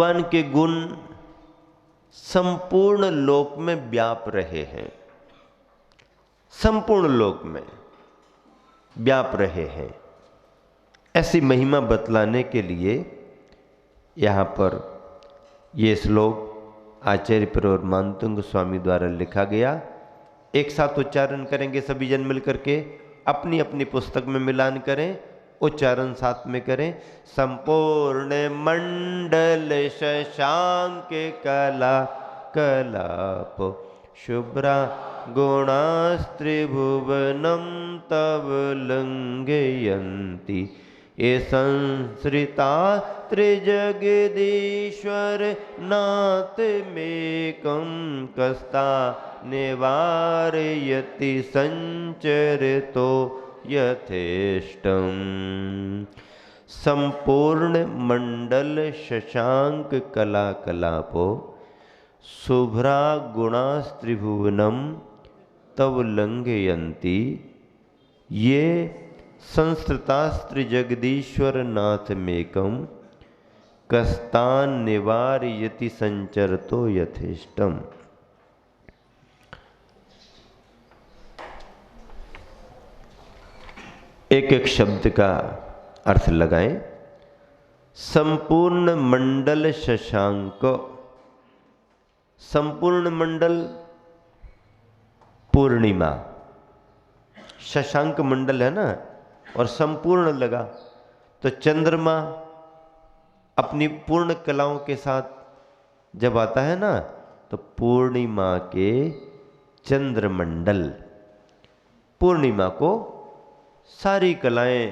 भगवान के गुण संपूर्ण लोक में व्याप रहे हैं, संपूर्ण लोक में व्याप रहे हैं। ऐसी महिमा बतलाने के लिए यहाँ पर ये श्लोक आचार्य प्रवर मानतुंग स्वामी द्वारा लिखा गया। एक साथ उच्चारण करेंगे सभी जन मिलकर के, अपनी अपनी पुस्तक में मिलान करें, उच्चारण साथ में करें। संपूर्ण मंडल शशांक कला कलाप शुभ्रा गुणास्त्रिभुवनम तव लंघयन्ति ये संसृता त्रिजगदीश्वर नाथ मेकं कस्ता निवारयति संचरतो यथेष्टम। संपूर्ण मंडल शशांक कला कलापो शुभ्रा गुणास्त्रिभुवनम तव लंघयन्ति ये संस्कृतास्त्र जगदीश्वर नाथ मेकम कस्तान निवारयति संचरतो यथेष्टम। एक एक शब्द का अर्थ लगाएं। संपूर्ण मंडल शशांक, संपूर्ण मंडल पूर्णिमा, शशांक मंडल है ना, और संपूर्ण लगा तो चंद्रमा अपनी पूर्ण कलाओं के साथ जब आता है ना, तो पूर्णिमा के चंद्रमंडल, पूर्णिमा को सारी कलाएं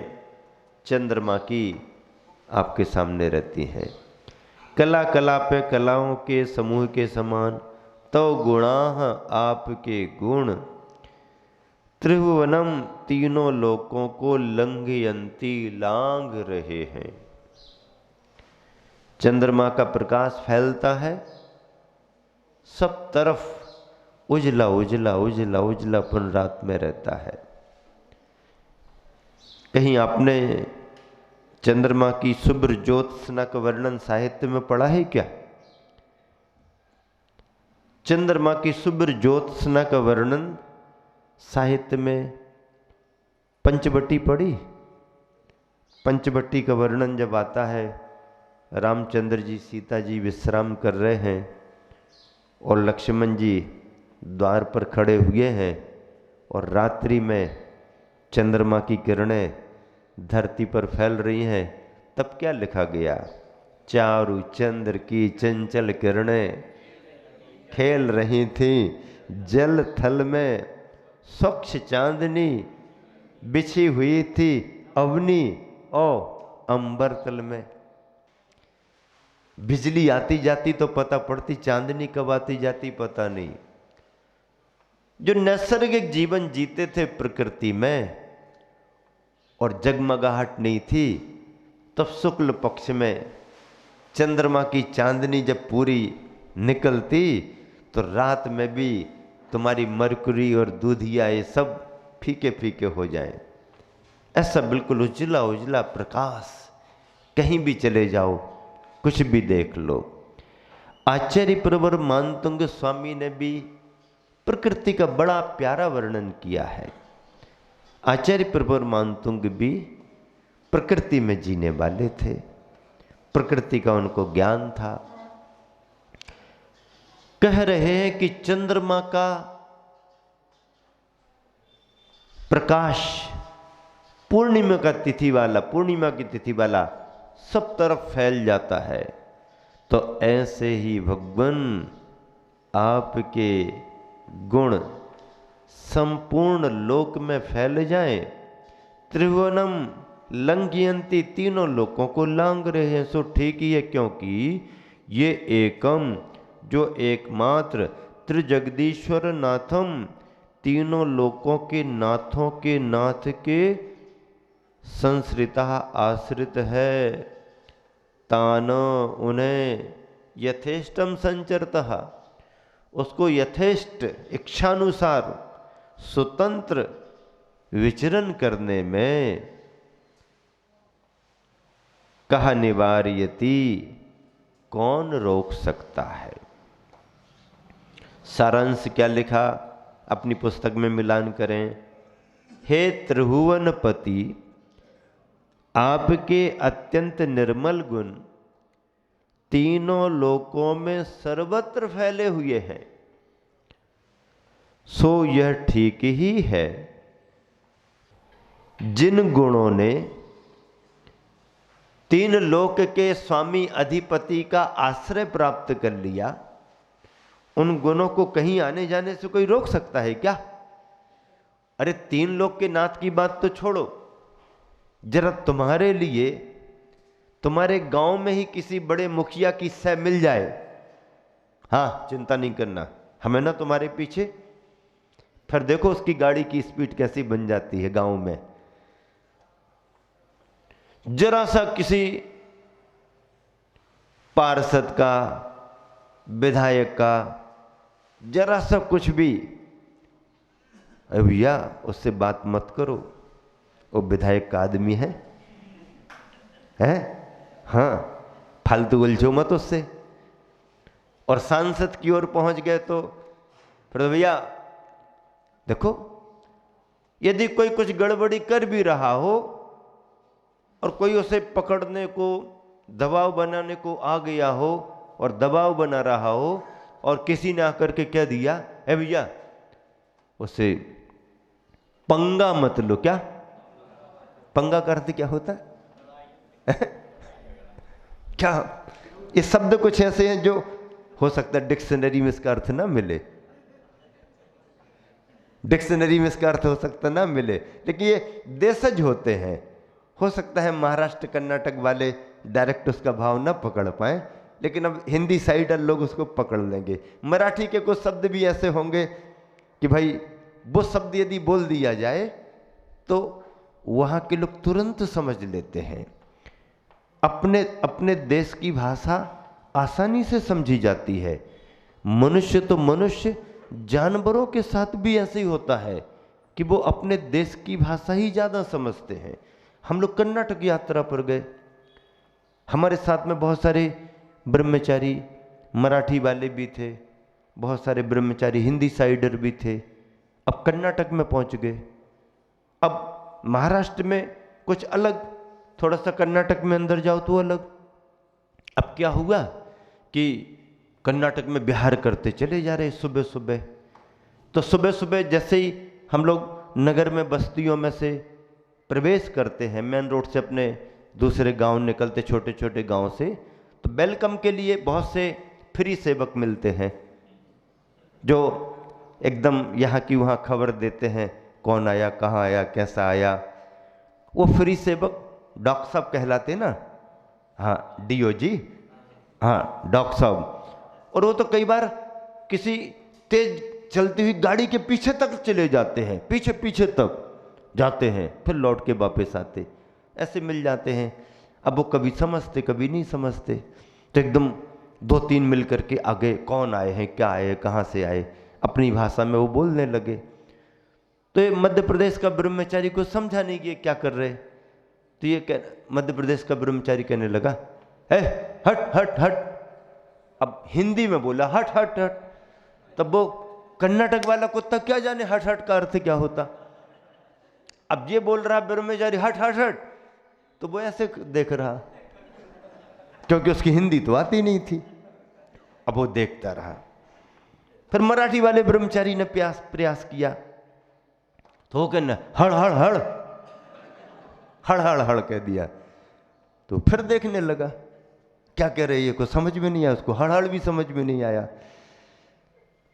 चंद्रमा की आपके सामने रहती हैं। कला कला पे कलाओं के समूह के समान तो गुणाः आपके गुण त्रिभुवनम तीनों लोकों को लंघयन्ति लांघ रहे हैं। चंद्रमा का प्रकाश फैलता है, सब तरफ उजला उजला उजला उजलापन रात में रहता है। कहीं आपने चंद्रमा की शुभ्र ज्योत्सना का वर्णन साहित्य में पढ़ा है क्या? चंद्रमा की शुभ्र ज्योत्सना का वर्णन साहित्य में पंचवटी पढ़ी? पंचवटी का वर्णन जब आता है, रामचंद्र जी सीता जी विश्राम कर रहे हैं और लक्ष्मण जी द्वार पर खड़े हुए हैं और रात्रि में चंद्रमा की किरणें धरती पर फैल रही हैं, तब क्या लिखा गया? चारु चंद्र की चंचल किरणें खेल रही थी जल थल में, स्वच्छ चांदनी बिछी हुई थी अवनी और अंबर तल में। बिजली आती जाती तो पता पड़ती, चांदनी कब आती जाती पता नहीं। जो नैसर्गिक जीवन जीते थे प्रकृति में और जगमगाहट नहीं थी, तब शुक्ल पक्ष में चंद्रमा की चांदनी जब पूरी निकलती तो रात में भी तुम्हारी मरकुरी और दूधिया ये सब फीके फीके हो जाएं। ऐसा बिल्कुल उजला उजला प्रकाश, कहीं भी चले जाओ कुछ भी देख लो। आचार्य प्रवर मानतुंग स्वामी ने भी प्रकृति का बड़ा प्यारा वर्णन किया है। आचार्य प्रवर मानतुंग भी प्रकृति में जीने वाले थे, प्रकृति का उनको ज्ञान था। कह रहे हैं कि चंद्रमा का प्रकाश पूर्णिमा का तिथि वाला, पूर्णिमा की तिथि वाला सब तरफ फैल जाता है, तो ऐसे ही भगवान आपके गुण संपूर्ण लोक में फैल जाएं। त्रिभुवनम लंघयन्ति, तीनों लोकों को लांघ रहे हैं। सो ठीक ही है, क्योंकि ये एकम जो एकमात्र त्रिजगदीश्वर नाथम, तीनों लोकों के नाथों के नाथ के संसृता आश्रित है। तान उन्हें यथेष्टम संचरतः, उसको यथेष्ट इच्छानुसार स्वतंत्र विचरण करने में कहा निवार्यति, कौन रोक सकता है। सारांश क्या लिखा, अपनी पुस्तक में मिलान करें। हे त्रिभुवनपति, आपके अत्यंत निर्मल गुण तीनों लोकों में सर्वत्र फैले हुए हैं। सो यह ठीक ही है, जिन गुणों ने तीन लोक के स्वामी अधिपति का आश्रय प्राप्त कर लिया, उन गुणों को कहीं आने जाने से कोई रोक सकता है क्या? अरे तीन लोक के नाथ की बात तो छोड़ो, जरा तुम्हारे लिए तुम्हारे गांव में ही किसी बड़े मुखिया की सह मिल जाए, हाँ चिंता नहीं करना, हमें ना तुम्हारे पीछे, फिर देखो उसकी गाड़ी की स्पीड कैसी बन जाती है गांव में। जरा सा किसी पार्षद का, विधायक का, जरा सा कुछ भी, भैया उससे बात मत करो, वो विधायक का आदमी है, हाँ फालतू उलझो मत उससे। और सांसद की ओर पहुंच गए तो फिर भैया देखो, यदि कोई कुछ गड़बड़ी कर भी रहा हो और कोई उसे पकड़ने को, दबाव बनाने को आ गया हो और दबाव बना रहा हो और किसी ने आकर के कह दिया, है भैया उसे पंगा मत लो। क्या पंगा का अर्थ क्या होता है? क्या ये शब्द कुछ ऐसे हैं जो हो सकता है डिक्शनरी में इसका अर्थ ना मिले, डिक्शनरी में इसका अर्थ हो सकता ना मिले, लेकिन ये देशज होते हैं। हो सकता है महाराष्ट्र कर्नाटक वाले डायरेक्ट उसका भाव ना पकड़ पाए, लेकिन अब हिंदी साइडर लोग उसको पकड़ लेंगे। मराठी के कुछ शब्द भी ऐसे होंगे कि भाई वो शब्द यदि बोल दिया जाए तो वहाँ के लोग तुरंत समझ लेते हैं। अपने अपने देश की भाषा आसानी से समझी जाती है। मनुष्य तो मनुष्य, जानवरों के साथ भी ऐसे ही होता है कि वो अपने देश की भाषा ही ज़्यादा समझते हैं। हम लोग कर्नाटक यात्रा पर गए, हमारे साथ में बहुत सारे ब्रह्मचारी मराठी वाले भी थे, बहुत सारे ब्रह्मचारी हिंदी साइडर भी थे। अब कर्नाटक में पहुंच गए, अब महाराष्ट्र में कुछ अलग, थोड़ा सा कर्नाटक में अंदर जाओ तो अलग। अब क्या हुआ कि कर्नाटक में बिहार करते चले जा रहे सुबह सुबह। तो सुबह सुबह जैसे ही हम लोग नगर में बस्तियों में से प्रवेश करते हैं, मेन रोड से अपने दूसरे गांव निकलते, छोटे छोटे गांव से, तो वेलकम के लिए बहुत से फ्री सेवक मिलते हैं जो एकदम यहाँ की वहाँ खबर देते हैं, कौन आया, कहाँ आया, कैसा आया। वो फ्री सेवक डॉक्टर साहब कहलाते ना, हाँ डीओ जी, हाँ डॉक्टर साहब। और वो तो कई बार किसी तेज चलती हुई गाड़ी के पीछे तक चले जाते हैं, पीछे पीछे तक जाते हैं, फिर लौट के वापस आते, ऐसे मिल जाते हैं। अब वो कभी समझते कभी नहीं समझते, तो एकदम दो तीन मिल करके आगे कौन आए हैं, क्या आए, कहाँ से आए, अपनी भाषा में वो बोलने लगे। तो ये मध्य प्रदेश का ब्रह्मचारी को समझा नहीं कि ये क्या कर रहे। तो ये मध्य प्रदेश का ब्रह्मचारी कहने लगा, है हट हट हट। अब हिंदी में बोला हट हट हट। तब वो कर्नाटक वाला कुत्ता क्या जाने हट हट का अर्थ क्या होता। अब ये बोल रहा ब्रह्मचारी हट हट हट, तो वो ऐसे देख रहा, क्योंकि उसकी हिंदी तो आती नहीं थी। अब वो देखता रहा। फिर मराठी वाले ब्रह्मचारी ने प्रयास किया, तो वो कहना हड़ हड़ हड़ हड़ हड़ हड़ कह दिया। तो फिर देखने लगा क्या कह रही है, को समझ में नहीं आया उसको, हड़ हड़ भी समझ में नहीं आया।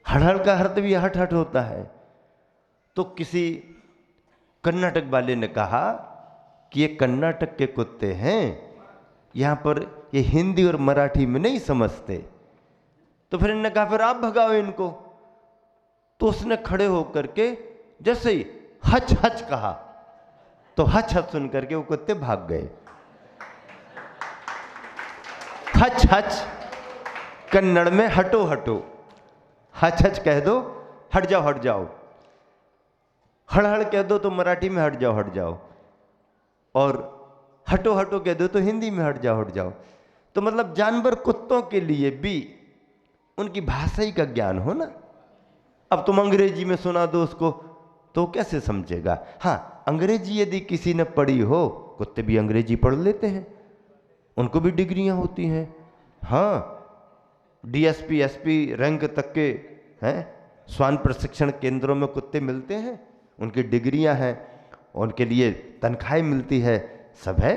हड़ हड़ का अर्थ भी हट हट होता है। तो किसी कर्नाटक वाले ने कहा कि ये कर्नाटक के कुत्ते हैं, यहाँ पर ये हिंदी और मराठी में नहीं समझते। तो फिर इन्होंने कहा फिर आप भगाओ इनको। तो उसने खड़े होकर के जैसे ही हच हच कहा, तो हच हच सुन करके वो कुत्ते भाग गए। हच हच कन्नड़ में हटो हटो, हच हच कह दो हट जाओ हट जाओ, हड़ हड़ कह दो तो मराठी में हट जाओ हट जाओ, और हटो हटो कह दो तो हिंदी में हट जाओ हट जाओ। तो मतलब जानवर कुत्तों के लिए भी उनकी भाषा ही का ज्ञान हो ना। अब तुम अंग्रेजी में सुना दो उसको तो कैसे समझेगा। हाँ, अंग्रेजी यदि किसी ने पढ़ी हो, कुत्ते भी अंग्रेजी पढ़ लेते हैं, उनको भी डिग्रियां होती हैं। हाँ, डीएसपी एसपी रैंक तक के हैं श्वान प्रशिक्षण केंद्रों में कुत्ते मिलते हैं, उनकी डिग्रियां हैं, उनके लिए तनख्वाहें मिलती है, सब है,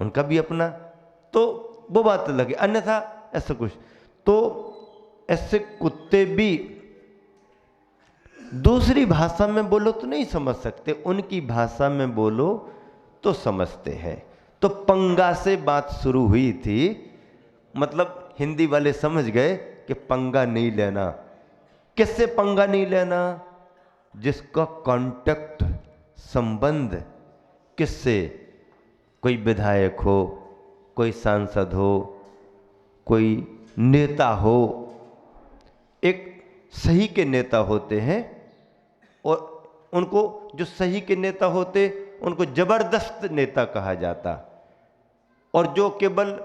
उनका भी अपना, तो वो बात लगे। अन्यथा ऐसा कुछ तो ऐसे कुत्ते भी दूसरी भाषा में बोलो तो नहीं समझ सकते, उनकी भाषा में बोलो तो समझते हैं। तो पंगा से बात शुरू हुई थी, मतलब हिंदी वाले समझ गए कि पंगा नहीं लेना। किससे पंगा नहीं लेना? जिसका कांटेक्ट संबंध किससे, कोई विधायक हो, कोई सांसद हो, कोई नेता हो। एक सही के नेता होते हैं और उनको, जो सही के नेता होते उनको जबरदस्त नेता कहा जाता, और जो केवल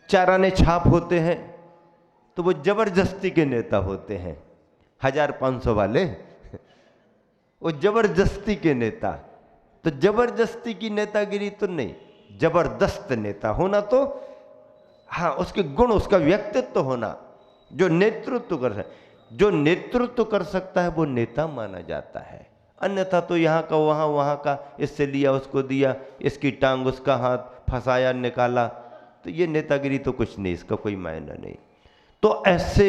चाराने छाप होते हैं तो वो जबरदस्ती के नेता होते हैं। 1500 वाले वो जबरदस्ती के नेता। तो जबरदस्ती की नेतागिरी तो नहीं, जबरदस्त नेता होना तो हाँ, उसके गुण, उसका व्यक्तित्व होना, जो नेतृत्व कर सकता, जो नेतृत्व कर सकता है वो नेता माना जाता है। अन्यथा तो यहाँ का वहाँ, वहाँ का इससे लिया उसको दिया, इसकी टांग उसका हाथ, फंसाया निकाला, तो ये नेतागिरी तो कुछ नहीं, इसका कोई मायना नहीं। तो ऐसे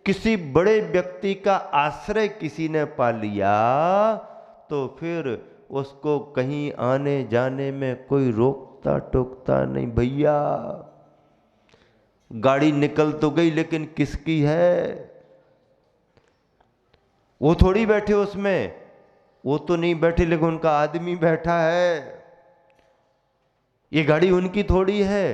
किसी बड़े व्यक्ति का आश्रय किसी ने पा लिया तो फिर उसको कहीं आने जाने में कोई रोकता टोकता नहीं। भैया गाड़ी निकल तो गई लेकिन किसकी है? वो थोड़ी बैठे उसमें, वो तो नहीं बैठे लेकिन उनका आदमी बैठा है। ये गाड़ी उनकी थोड़ी है,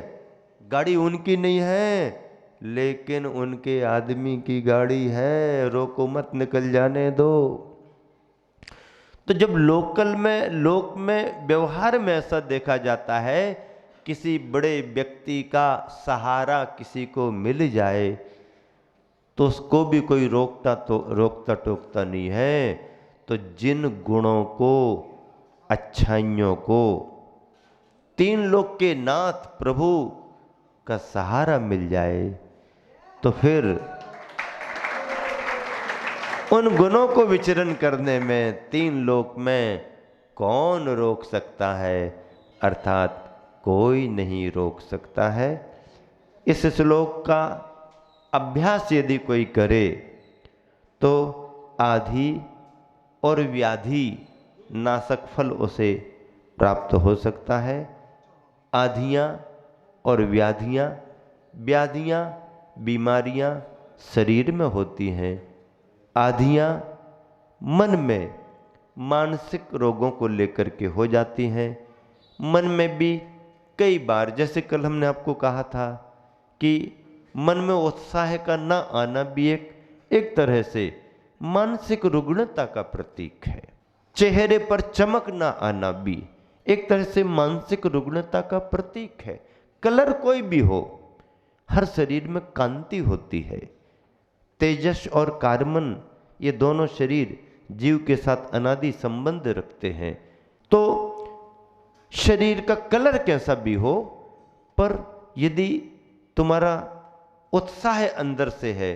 गाड़ी उनकी नहीं है लेकिन उनके आदमी की गाड़ी है, रोको मत, निकल जाने दो। तो जब लोकल में, लोक में, व्यवहार में ऐसा देखा जाता है, किसी बड़े व्यक्ति का सहारा किसी को मिल जाए तो उसको भी कोई रोकता टोकता नहीं है। तो जिन गुणों को, अच्छाइयों को, तीन लोक के नाथ प्रभु का सहारा मिल जाए तो फिर उन गुणों को विचरण करने में तीन लोक में कौन रोक सकता है? अर्थात कोई नहीं रोक सकता है। इस श्लोक का अभ्यास यदि कोई करे तो आधि और व्याधि नाशक फल उसे प्राप्त हो सकता है। आधियाँ और व्याधियाँ, व्याधियाँ बीमारियाँ शरीर में होती हैं, आधियाँ मन में मानसिक रोगों को लेकर के हो जाती हैं। मन में भी कई बार, जैसे कल हमने आपको कहा था कि मन में उत्साह का ना आना भी एक तरह से मानसिक रुग्णता का प्रतीक है। चेहरे पर चमक ना आना भी एक तरह से मानसिक रुग्णता का प्रतीक है। कलर कोई भी हो, हर शरीर में कांति होती है। तेजस और कार्बन, ये दोनों शरीर जीव के साथ अनादि संबंध रखते हैं। तो शरीर का कलर कैसा भी हो, पर यदि तुम्हारा उत्साह अंदर से है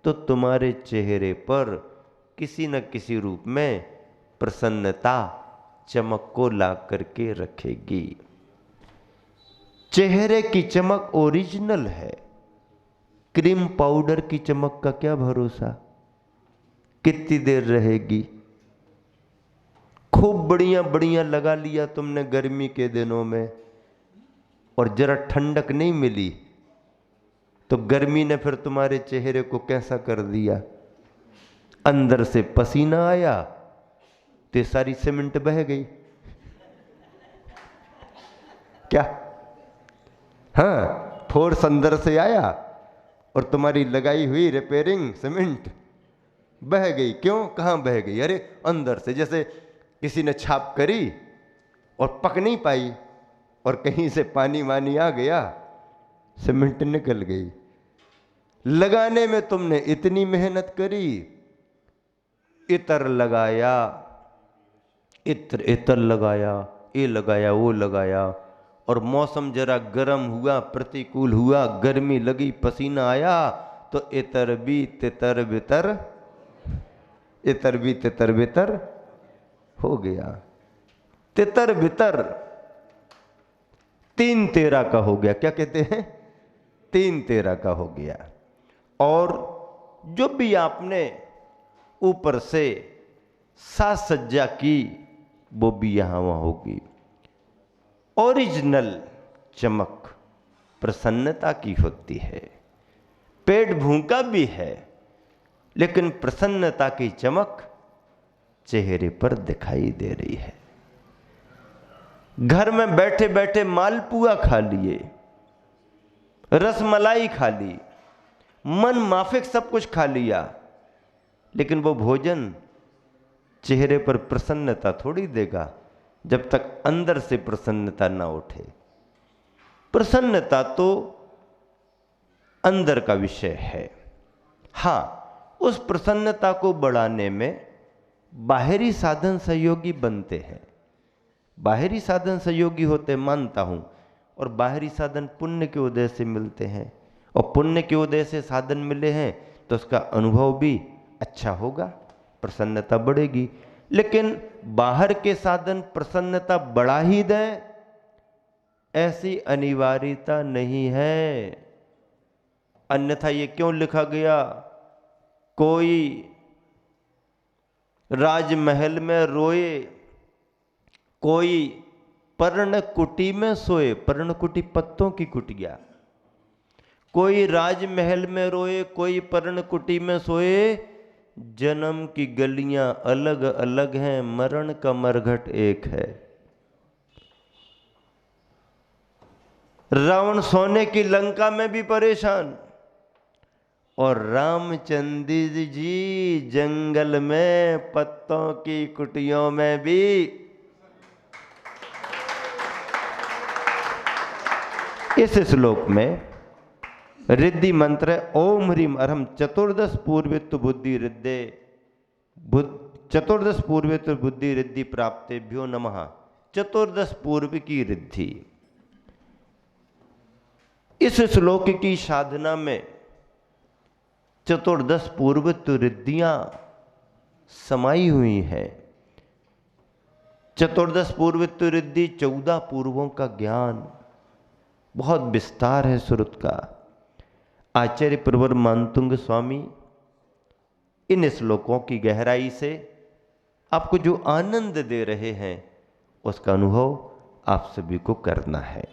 तो तुम्हारे चेहरे पर किसी न किसी रूप में प्रसन्नता चमक को ला करके रखेगी। चेहरे की चमक ओरिजिनल है, क्रीम पाउडर की चमक का क्या भरोसा, कितनी देर रहेगी। खूब बढ़िया बढ़िया लगा लिया तुमने गर्मी के दिनों में और जरा ठंडक नहीं मिली तो गर्मी ने फिर तुम्हारे चेहरे को कैसा कर दिया। अंदर से पसीना आया तो सारी सीमेंट बह गई। क्या? हाँ, फोर्स अंदर से आया और तुम्हारी लगाई हुई रिपेयरिंग सीमेंट बह गई। क्यों? कहाँ बह गई? अरे अंदर से, जैसे किसी ने छाप करी और पक नहीं पाई और कहीं से पानी वानी आ गया, सीमेंट निकल गई। लगाने में तुमने इतनी मेहनत करी, इत्र लगाया, इत्र लगाया, ये लगाया वो लगाया, और मौसम जरा गर्म हुआ, प्रतिकूल हुआ, गर्मी लगी, पसीना आया, तो इतर भी तितर बितर, इतर भी तितर बितर हो गया। तितर बितर 3 तेरा का हो गया। क्या कहते हैं? 3 तेरा का हो गया। और जो भी आपने ऊपर से साज सज्जा की वो भी यहां वहां होगी। ओरिजिनल चमक प्रसन्नता की होती है। पेट भूखा भी है लेकिन प्रसन्नता की चमक चेहरे पर दिखाई दे रही है। घर में बैठे बैठे मालपुआ खा लिए, रसमलाई खा ली, मन माफिक सब कुछ खा लिया, लेकिन वो भोजन चेहरे पर प्रसन्नता थोड़ी देगा जब तक अंदर से प्रसन्नता ना उठे। प्रसन्नता तो अंदर का विषय है। हां, उस प्रसन्नता को बढ़ाने में बाहरी साधन सहयोगी बनते हैं। बाहरी साधन सहयोगी होते मानता हूं, और बाहरी साधन पुण्य के उदय से मिलते हैं, और पुण्य के उदय से साधन मिले हैं तो उसका अनुभव भी अच्छा होगा, प्रसन्नता बढ़ेगी। लेकिन बाहर के साधन प्रसन्नता बढ़ा ही दें ऐसी अनिवार्यता नहीं है। अन्यथा ये क्यों लिखा गया? कोई राजमहल में रोए, कोई पर्णकुटी में सोए। पर्णकुटी पत्तों की कुटिया। कोई राजमहल में रोए, कोई पर्णकुटी में सोए। जन्म की गलियां अलग अलग हैं, मरण का मरघट एक है। रावण सोने की लंका में भी परेशान, और रामचंद्र जी जंगल में पत्तों की कुटियों में भी। इस श्लोक में रिद्धि मंत्र है ओम ह्रीम अरहम चतुर्दश पूर्वित्व बुद्धि रिद्धे, चतुर्दश पूर्वित्व बुद्धि रिद्धि प्राप्तेभ्यो नमः। चतुर्दश पूर्व की रिद्धि। इस श्लोक की साधना में चतुर्दश पूर्वित्व रिद्धियां समाई हुई हैं। चतुर्दश पूर्वित्व रिद्धि 14 पूर्वों का ज्ञान, बहुत विस्तार है श्रुत का। आचार्य प्रवर मानतुंग स्वामी इन श्लोकों की गहराई से आपको जो आनंद दे रहे हैं उसका अनुभव आप सभी को करना है।